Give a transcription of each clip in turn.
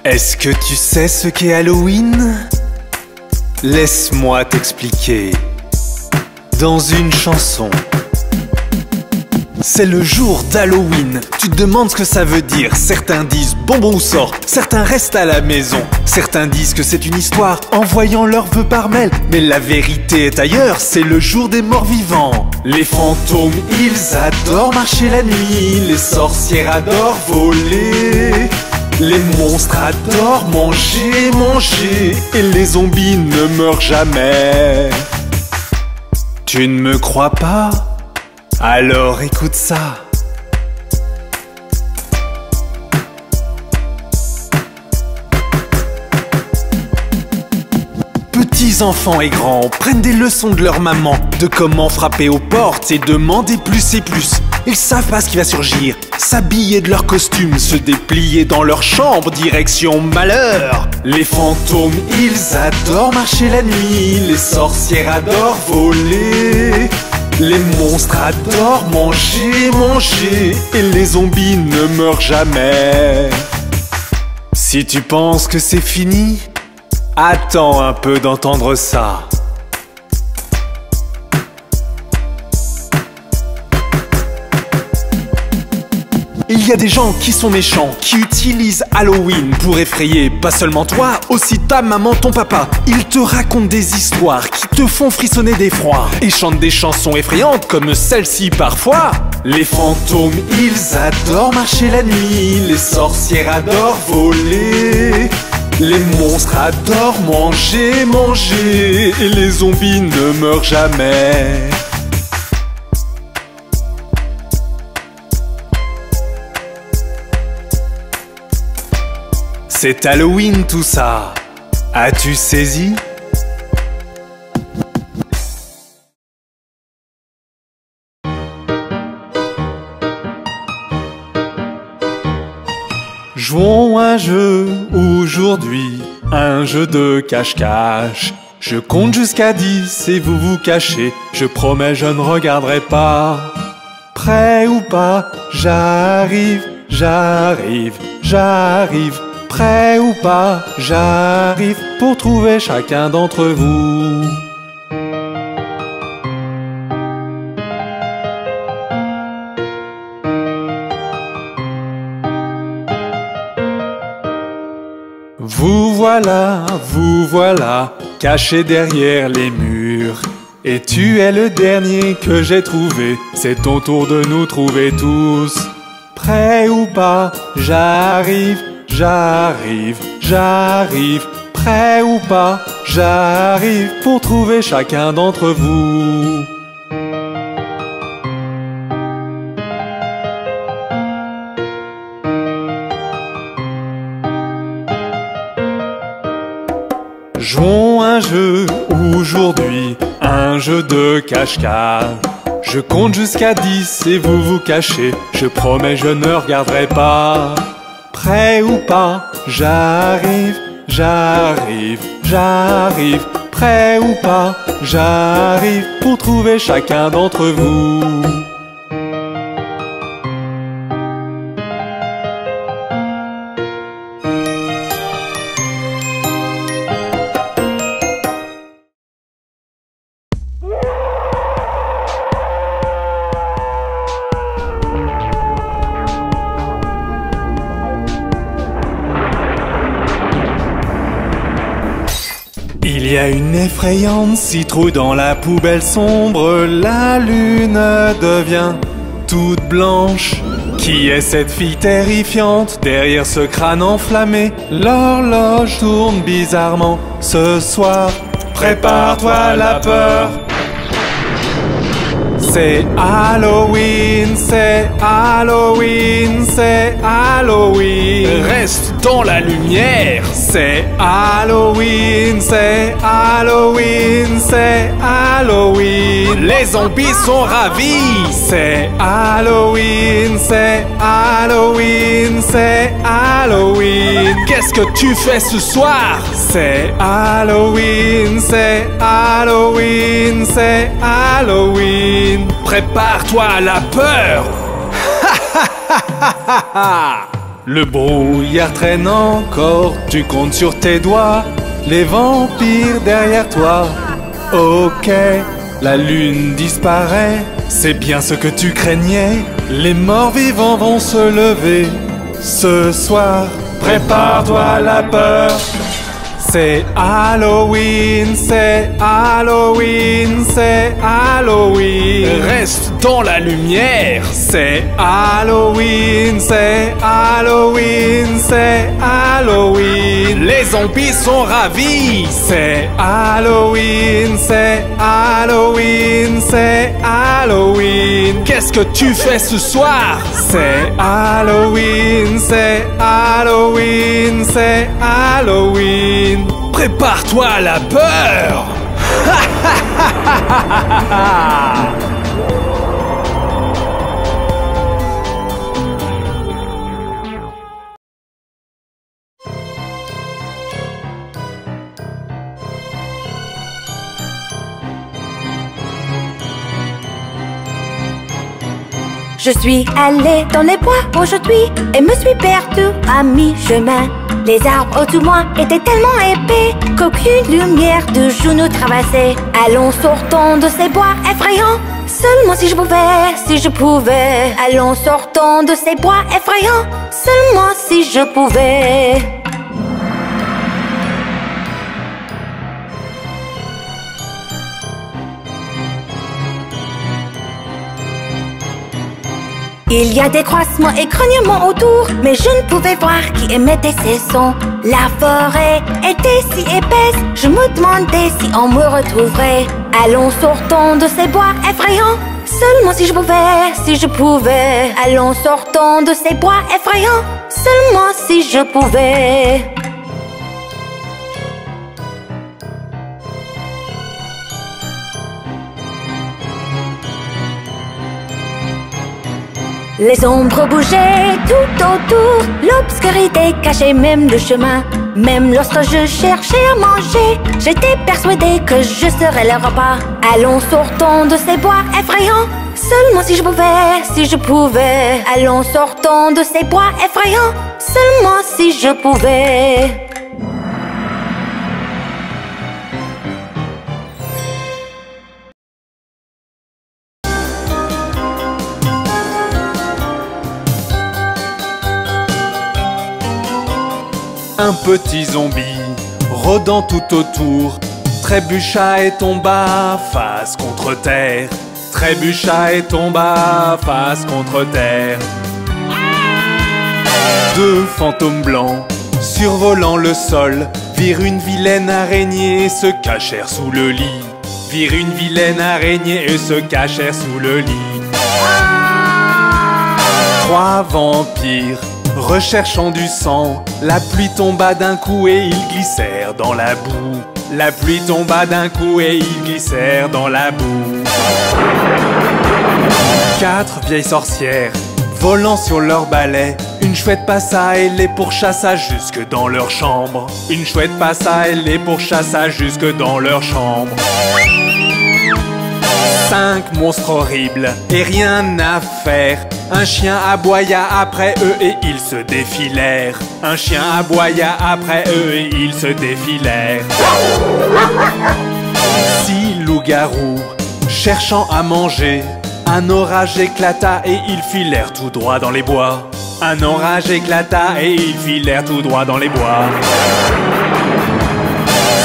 Est-ce que tu sais ce qu'est Halloween? Laisse-moi t'expliquer. Dans une chanson. C'est le jour d'Halloween. Tu te demandes ce que ça veut dire. Certains disent bonbon ou sort, certains restent à la maison. Certains disent que c'est une histoire en voyant leurs vœux par mail. Mais la vérité est ailleurs, c'est le jour des morts vivants. Les fantômes, ils adorent marcher la nuit. Les sorcières adorent voler. Les monstres adorent manger. Et les zombies ne meurent jamais. Tu ne me crois pas? Alors écoute ça. Petits enfants et grands prennent des leçons de leur maman, de comment frapper aux portes et demander plus et plus. Ils savent pas ce qui va surgir, s'habiller de leur costume, se déplier dans leur chambre, direction malheur. Les fantômes, ils adorent marcher la nuit, les sorcières adorent voler. Les monstres adorent manger, et les zombies ne meurent jamais. Si tu penses que c'est fini, attends un peu d'entendre ça. Il y a des gens qui sont méchants, qui utilisent Halloween pour effrayer pas seulement toi, aussi ta maman, ton papa. Ils te racontent des histoires qui te font frissonner d'effroi et chantent des chansons effrayantes comme celle-ci parfois. Les fantômes, ils adorent marcher la nuit, les sorcières adorent voler. Les monstres adorent manger, et les zombies ne meurent jamais. C'est Halloween tout ça, as-tu saisi? Jouons un jeu aujourd'hui, un jeu de cache-cache. Je compte jusqu'à 10 et vous vous cachez, je promets je ne regarderai pas. Prêt ou pas, j'arrive. Prêt ou pas, j'arrive pour trouver chacun d'entre vous. Vous voilà, cachés derrière les murs. Et tu es le dernier que j'ai trouvé, c'est ton tour de nous trouver tous. Prêt ou pas, j'arrive. Prêt ou pas, j'arrive pour trouver chacun d'entre vous. Jouons un jeu aujourd'hui, un jeu de cache-cache. Je compte jusqu'à 10 et vous vous cachez, je promets je ne regarderai pas. Prêt ou pas, j'arrive. Prêt ou pas, j'arrive pour trouver chacun d'entre vous. Il y a une effrayante citrouille dans la poubelle sombre. La lune devient toute blanche. Qui est cette fille terrifiante derrière ce crâne enflammé? L'horloge tourne bizarrement. Ce soir, prépare-toi à la peur. C'est Halloween, c'est Halloween, c'est Halloween. Reste dans la lumière. C'est Halloween, c'est Halloween, c'est Halloween. Les zombies sont ravis. C'est Halloween, c'est Halloween, c'est Halloween. Qu'est-ce que tu fais ce soir? C'est Halloween, c'est Halloween, c'est Halloween. Prépare-toi à la peur. Le brouillard traîne encore, tu comptes sur tes doigts les vampires derrière toi. Ok, la lune disparaît, c'est bien ce que tu craignais. Les morts vivants vont se lever. Ce soir, prépare-toi à la peur. C'est Halloween, c'est Halloween, c'est Halloween. Reste dans la lumière. C'est Halloween, c'est Halloween, c'est Halloween. Les zombies sont ravis. C'est Halloween, c'est Halloween, c'est Halloween. Qu'est-ce que tu fais ce soir? C'est Halloween, c'est Halloween, c'est Halloween. Prépare-toi à la peur! Je suis allée dans les bois aujourd'hui et me suis perdue à mi-chemin. Les arbres autour de moi étaient tellement épais qu'aucune lumière de jour nous traversait. Allons, sortons de ces bois effrayants. Seulement si je pouvais, si je pouvais. Allons, sortons de ces bois effrayants. Seulement si je pouvais. Il y a des croissements et grognements autour, mais je ne pouvais voir qui émettait ces sons. La forêt était si épaisse, je me demandais si on me retrouverait. Allons, sortons de ces bois effrayants. Seulement si je pouvais, si je pouvais. Allons, sortons de ces bois effrayants. Seulement si je pouvais. Les ombres bougeaient tout autour, l'obscurité cachait même le chemin. Même lorsque je cherchais à manger, j'étais persuadée que je serais le repas. Allons, sortons de ces bois effrayants. Seulement si je pouvais, si je pouvais. Allons, sortons de ces bois effrayants. Seulement si je pouvais. Un petit zombie, rôdant tout autour, trébucha et tomba face contre terre. Trébucha et tomba face contre terre. Deux fantômes blancs, survolant le sol, virent une vilaine araignée et se cachèrent sous le lit. Virent une vilaine araignée et se cachèrent sous le lit. Trois vampires, recherchant du sang, la pluie tomba d'un coup et ils glissèrent dans la boue. La pluie tomba d'un coup et ils glissèrent dans la boue. Quatre vieilles sorcières, volant sur leur balai, une chouette passa et les pourchassa jusque dans leur chambre. Une chouette passa et les pourchassa jusque dans leur chambre. Cinq monstres horribles et rien à faire. Un chien aboya après eux et ils se défilèrent. Un chien aboya après eux et ils se défilèrent. Six loups-garous, cherchant à manger, un orage éclata et ils filèrent tout droit dans les bois. Un orage éclata et ils filèrent tout droit dans les bois.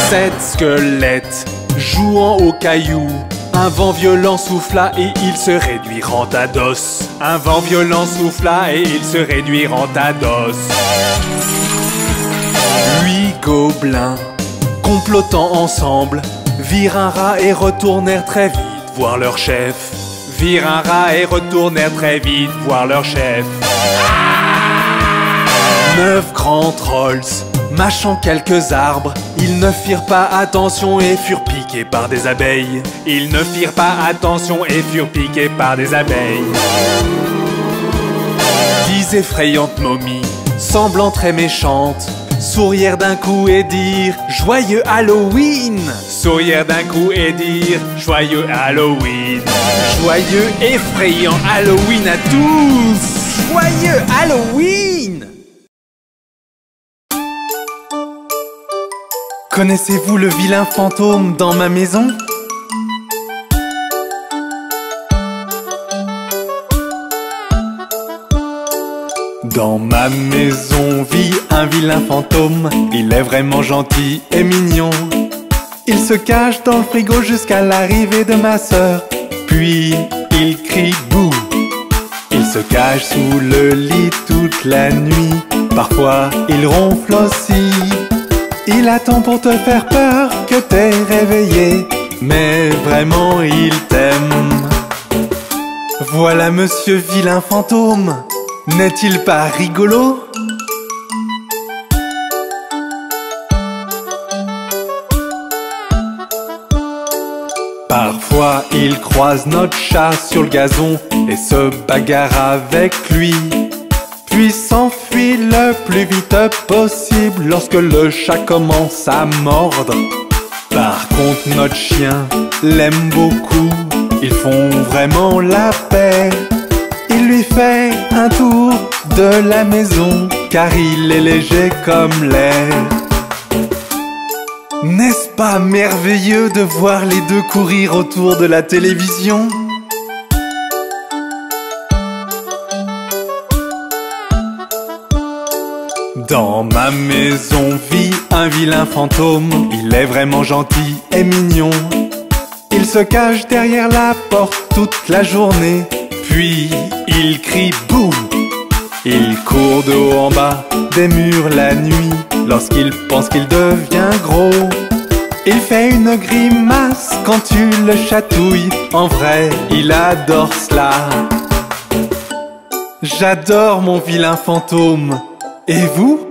Sept squelettes, jouant aux cailloux, un vent violent souffla et ils se réduirent à d'os. Un vent violent souffla et ils se réduirent à d'os. Huit gobelins, complotant ensemble, virent un rat et retournèrent très vite voir leur chef. Virent un rat et retournèrent très vite voir leur chef. Neuf grands trolls, mâchant quelques arbres, ils ne firent pas attention et furent piqués par des abeilles. Ils ne firent pas attention et furent piqués par des abeilles. Dix effrayantes momies, semblant très méchantes, sourirent d'un coup et dirent « Joyeux Halloween !» Sourirent d'un coup et dirent « Joyeux Halloween !» Joyeux effrayant Halloween à tous! Joyeux Halloween! Connaissez-vous le vilain fantôme dans ma maison? Dans ma maison vit un vilain fantôme. Il est vraiment gentil et mignon. Il se cache dans le frigo jusqu'à l'arrivée de ma sœur. Puis il crie bouh. Il se cache sous le lit toute la nuit. Parfois il ronfle aussi. Il attend pour te faire peur que t'es réveillé. Mais vraiment il t'aime. Voilà monsieur vilain fantôme. N'est-il pas rigolo? Parfois il croise notre chat sur le gazon et se bagarre avec lui. Puis s'enfuit le plus vite possible lorsque le chat commence à mordre. Par contre notre chien l'aime beaucoup. Ils font vraiment la paix. Il lui fait un tour de la maison car il est léger comme l'air. N'est-ce pas merveilleux de voir les deux courir autour de la télévision? Dans ma maison vit un vilain fantôme. Il est vraiment gentil et mignon. Il se cache derrière la porte toute la journée. Puis il crie boum. Il court de haut en bas des murs la nuit lorsqu'il pense qu'il devient gros. Il fait une grimace quand tu le chatouilles. En vrai, il adore cela. J'adore mon vilain fantôme. Et vous?